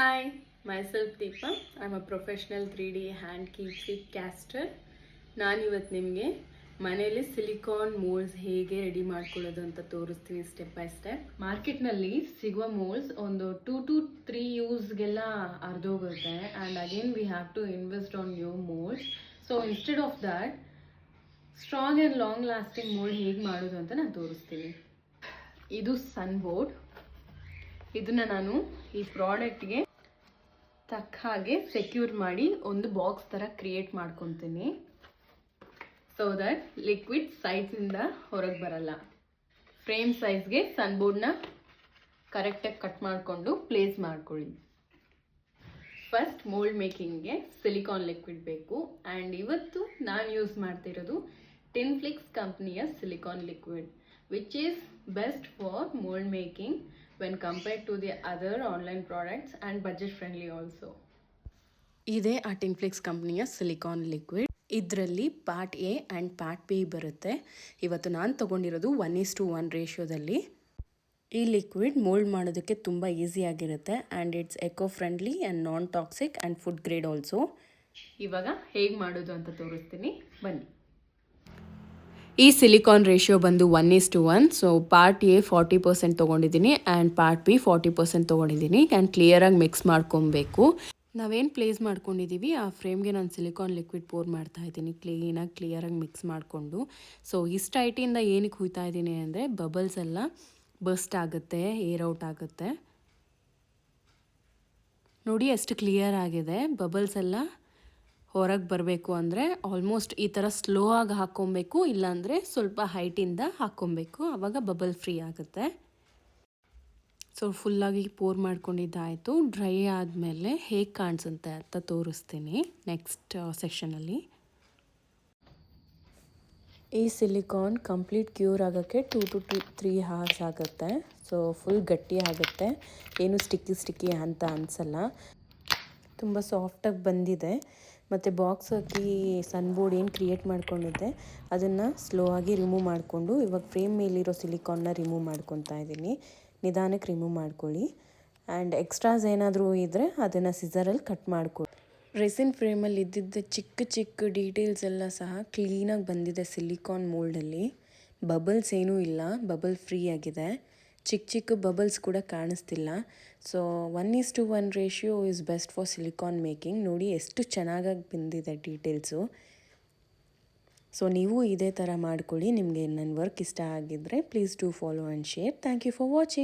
Hi, myself Deepa. I'm a professional 3D hand keep caster. ನಾನು ಇವತ್ತು ನಿಮಗೆ ಮನೆಯಲ್ಲಿ ಸಿಲಿಕಾನ್ ಮೋಲ್ಡ್ಸ್ ಹೇಗೆ ರೆಡಿ ಮಾಡ್ಕೊಳ್ಳೋದು ಅಂತ ತೋರಿಸ್ತೀನಿ ಸ್ಟೆಪ್ ಬೈ ಸ್ಟೆಪ್. ಮಾರ್ಕೆಟ್ನಲ್ಲಿ ಸಿಗುವ ಮೋಲ್ಡ್ಸ್ ಒಂದು 2 to 3 ಯೂಸ್ಗೆಲ್ಲ ಅರ್ಧೋಗುತ್ತೆ and again we have to invest on new moulds. So instead of that strong and long lasting mould ಹೇಗೆ ಮಾಡೋದು ಅಂತ ನಾನು ತೋರಿಸ್ತೀನಿ. ಇದು ಸನ್ ಬೋರ್ಡ್. ಇದನ್ನು ನಾನು ಈ ಪ್ರಾಡಕ್ಟ್ಗೆ ತಕ್ಕ ಹಾಗೆ ಸೆಕ್ಯೂರ್ ಮಾಡಿ ಒಂದು ಬಾಕ್ಸ್ ಥರ ಕ್ರಿಯೇಟ್ ಮಾಡ್ಕೊತೀನಿ ಸೊ ದಟ್ ಲಿಕ್ವಿಡ್ ಸೈಜ್ನಿಂದ ಹೊರಗೆ ಬರಲ್ಲ. ಫ್ರೇಮ್ ಸೈಜ್ಗೆ ಸನ್ ಬೋರ್ಡ್ನ ಕರೆಕ್ಟಾಗಿ ಕಟ್ ಮಾಡಿಕೊಂಡು ಪ್ಲೇಸ್ ಮಾಡ್ಕೊಳ್ಳಿ. ಫಸ್ಟ್ ಮೋಲ್ಡ್ ಮೇಕಿಂಗ್ಗೆ ಸಿಲಿಕಾನ್ ಲಿಕ್ವಿಡ್ ಬೇಕು ಆ್ಯಂಡ್ ಇವತ್ತು ನಾನು ಯೂಸ್ ಮಾಡ್ತಿರೋದು ಟಿನ್ಫ್ಲಿಕ್ಸ್ ಕಂಪ್ನಿಯ silicone liquid which is best for mould making when compared to the other online products and budget friendly also. ಇದೇ ಆ ಟಿನ್ಫ್ಲಿಕ್ಸ್ ಕಂಪ್ನಿಯ ಸಿಲಿಕಾನ್ ಲಿಕ್ವಿಡ್. ಇದರಲ್ಲಿ part A and part B ಬರುತ್ತೆ. ಇವತ್ತು ನಾನು ತೊಗೊಂಡಿರೋದು 1:1 ರೇಷಿಯೋದಲ್ಲಿ. ಈ ಲಿಕ್ವಿಡ್ ಮೋಲ್ಡ್ ಮಾಡೋದಕ್ಕೆ ತುಂಬ ಈಸಿಯಾಗಿರುತ್ತೆ and it's eco friendly and non toxic and food grade also. ಇವಾಗ ಹೇಗೆ ಮಾಡೋದು ಅಂತ ತೋರಿಸ್ತೀನಿ ಬನ್ನಿ. ಈ ಸಿಲಿಕಾನ್ ರೇಷಿಯೋ ಬಂದು 1:1. ಸೊ ಪಾರ್ಟ್ ಎ 40% ತೊಗೊಂಡಿದ್ದೀನಿ ಆ್ಯಂಡ್ ಪಾರ್ಟ್ ಬಿ 40% ತೊಗೊಂಡಿದ್ದೀನಿ ಆ್ಯಂಡ್ ಕ್ಲಿಯರಾಗಿ ಮಿಕ್ಸ್ ಮಾಡ್ಕೊಬೇಕು. ನಾವೇನು ಪ್ಲೇಸ್ ಮಾಡ್ಕೊಂಡಿದ್ದೀವಿ ಆ ಫ್ರೇಮ್ಗೆ ನಾನು ಸಿಲಿಕಾನ್ ಲಿಕ್ವಿಡ್ ಪೋರ್ ಮಾಡ್ತಾ ಇದ್ದೀನಿ ಕ್ಲಿಯರಾಗಿ ಮಿಕ್ಸ್ ಮಾಡಿಕೊಂಡು. ಸೊ ಇಷ್ಟು ಹೈಟಿಂದ ಏನಕ್ಕೆ ಹುಯ್ತಾ ಇದ್ದೀನಿ ಅಂದರೆ ಬಬಲ್ಸ್ ಎಲ್ಲ ಬರ್ಸ್ಟ್ ಆಗುತ್ತೆ, ಏರ್ ಔಟ್ ಆಗುತ್ತೆ. ನೋಡಿ ಎಷ್ಟು ಕ್ಲಿಯರ್ ಆಗಿದೆ. ಬಬಲ್ಸ್ ಎಲ್ಲ ಹೊರಗೆ ಬರಬೇಕು ಅಂದರೆ ಆಲ್ಮೋಸ್ಟ್ ಈ ಥರ ಸ್ಲೋ ಆಗಿ ಹಾಕ್ಕೊಬೇಕು, ಇಲ್ಲಾಂದರೆ ಸ್ವಲ್ಪ ಹೈಟಿಂದ ಹಾಕ್ಕೊಬೇಕು, ಆವಾಗ ಬಬಲ್ ಫ್ರೀ ಆಗುತ್ತೆ. ಸೊ ಫುಲ್ಲಾಗಿ ಪೋರ್ ಮಾಡ್ಕೊಂಡಿದ್ದಾಯಿತು. ಡ್ರೈ ಆದಮೇಲೆ ಹೇಗೆ ಕಾಣಿಸುತ್ತೆ ಅಂತ ತೋರಿಸ್ತೀನಿ ನೆಕ್ಸ್ಟ್ ಸೆಷನಲ್ಲಿ. ಈ ಸಿಲಿಕಾನ್ ಕಂಪ್ಲೀಟ್ ಕ್ಯೂರ್ ಆಗೋಕ್ಕೆ 2 to 3 hours ಆಗುತ್ತೆ. ಸೊ ಫುಲ್ ಗಟ್ಟಿ ಆಗುತ್ತೆ, ಏನು ಸ್ಟಿಕ್ಕಿ ಅಂತ ಅನಿಸಲ್ಲ, ತುಂಬ ಸಾಫ್ಟಾಗಿ ಬಂದಿದೆ. ಮತ್ತು ಬಾಕ್ಸ್ ಹಾಕಿ ಸನ್ ಬೋರ್ಡ್ ಏನು ಕ್ರಿಯೇಟ್ ಮಾಡ್ಕೊಂಡಿದ್ದೆ ಅದನ್ನು ಸ್ಲೋ ಆಗಿ ರಿಮೂವ್ ಮಾಡಿಕೊಂಡು ಇವಾಗ ಫ್ರೇಮ್ ಮೇಲಿರೋ ಸಿಲಿಕಾನ್ನ ರಿಮೂವ್ ಮಾಡ್ಕೊತಾ ಇದ್ದೀನಿ. ನಿಧಾನಕ್ಕೆ ರಿಮೂವ್ ಮಾಡ್ಕೊಳ್ಳಿ ಆ್ಯಂಡ್ ಎಕ್ಸ್ಟ್ರಾಸ್ ಏನಾದರೂ ಇದ್ದರೆ ಅದನ್ನು ಸಿಸರಲ್ಲಿ ಕಟ್ ಮಾಡ್ಕೊಳ್ಳಿ. ರೆಸಿನ್ ಫ್ರೇಮಲ್ಲಿ ಇದ್ದಿದ್ದ ಚಿಕ್ಕ ಡೀಟೇಲ್ಸ್ ಎಲ್ಲ ಸಹ ಕ್ಲೀನಾಗಿ ಬಂದಿದೆ ಸಿಲಿಕಾನ್ ಮೋಲ್ಡಲ್ಲಿ. ಬಬಲ್ಸ್ ಏನೂ ಇಲ್ಲ, ಬಬಲ್ ಫ್ರೀ ಆಗಿದೆ. ಚಿಕ್ಕ ಬಬಲ್ಸ್ ಕೂಡ ಕಾಣಿಸ್ತಿಲ್ಲ. So 1:1 ratio is best for silicon making. ನೋಡಿ ಎಷ್ಟು ಚೆನ್ನಾಗಿ ಬಂದಿದೆ ಡೀಟೇಲ್ಸು. ಸೊ ನೀವು ಇದೇ ಥರ ಮಾಡ್ಕೊಳ್ಳಿ. ನಿಮಗೆ ನನ್ನ ವರ್ಕ್ ಇಷ್ಟ ಆಗಿದ್ದರೆ please do follow and share. Thank you for watching.